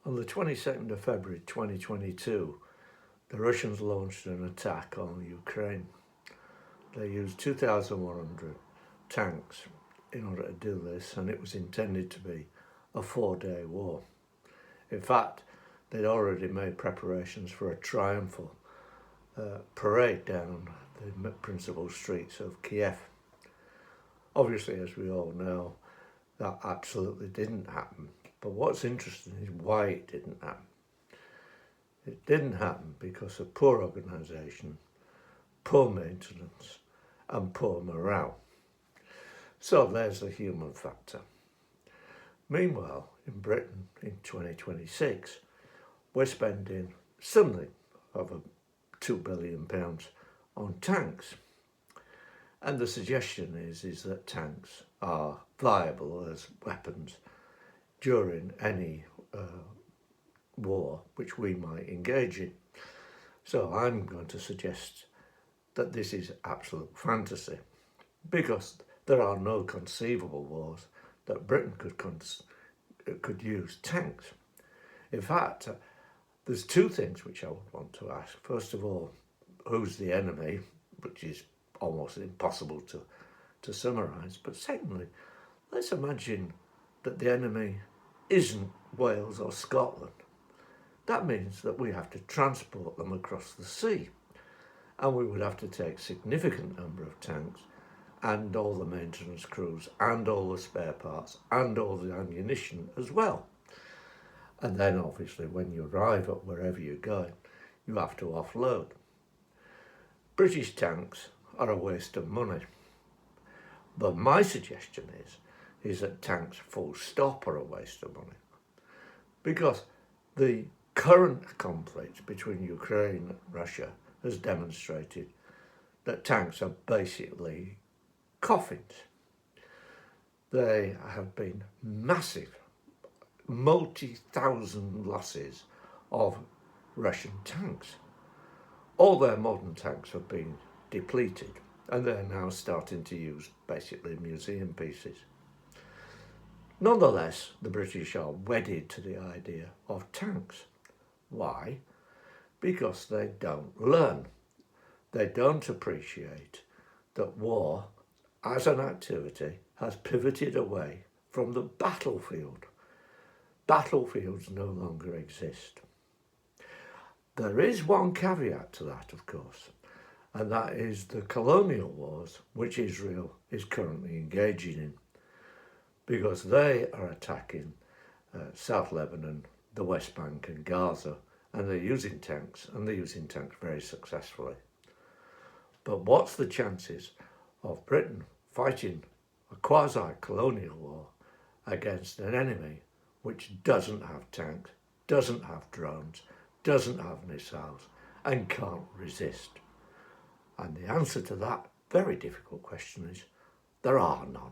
On the 22nd of February 2022, the Russians launched an attack on Ukraine. They used 2,100 tanks in order to do this, and it was intended to be a 4-day war. In fact, they'd already made preparations for a triumphal parade down the principal streets of Kiev. Obviously, as we all know, that absolutely didn't happen. But what's interesting is why it didn't happen. It didn't happen because of poor organisation, poor maintenance, and poor morale. So there's the human factor. Meanwhile, in Britain in 2026, we're spending something over £2 billion on tanks. And the suggestion is that tanks are viable as weapons during any war which we might engage in. So I'm going to suggest that this is absolute fantasy, because there are no conceivable wars that Britain could use tanks. In fact, there's two things which I would want to ask. First of all, who's the enemy, which is almost impossible to summarise. But secondly, let's imagine that the enemy isn't Wales or Scotland. That means that we have to transport them across the sea, and we would have to take a significant number of tanks and all the maintenance crews and all the spare parts and all the ammunition as well. And then obviously when you arrive at wherever you're going, you have to offload. British tanks are a waste of money. But my suggestion is that tanks full stop are a waste of money. Because the current conflict between Ukraine and Russia has demonstrated that tanks are basically coffins. They have been massive, multi-thousand losses of Russian tanks. All their modern tanks have been depleted, and they're now starting to use basically museum pieces. Nonetheless, the British are wedded to the idea of tanks. Why? Because they don't learn. They don't appreciate that war as an activity has pivoted away from the battlefield. Battlefields no longer exist. There is one caveat to that, of course, and that is the colonial wars which Israel is currently engaging in, because they are attacking South Lebanon, the West Bank and Gaza, and they're using tanks, and they're using tanks very successfully. But what's the chances of Britain fighting a quasi-colonial war against an enemy which doesn't have tanks, doesn't have drones, doesn't have missiles, and can't resist? And the answer to that very difficult question is there are none.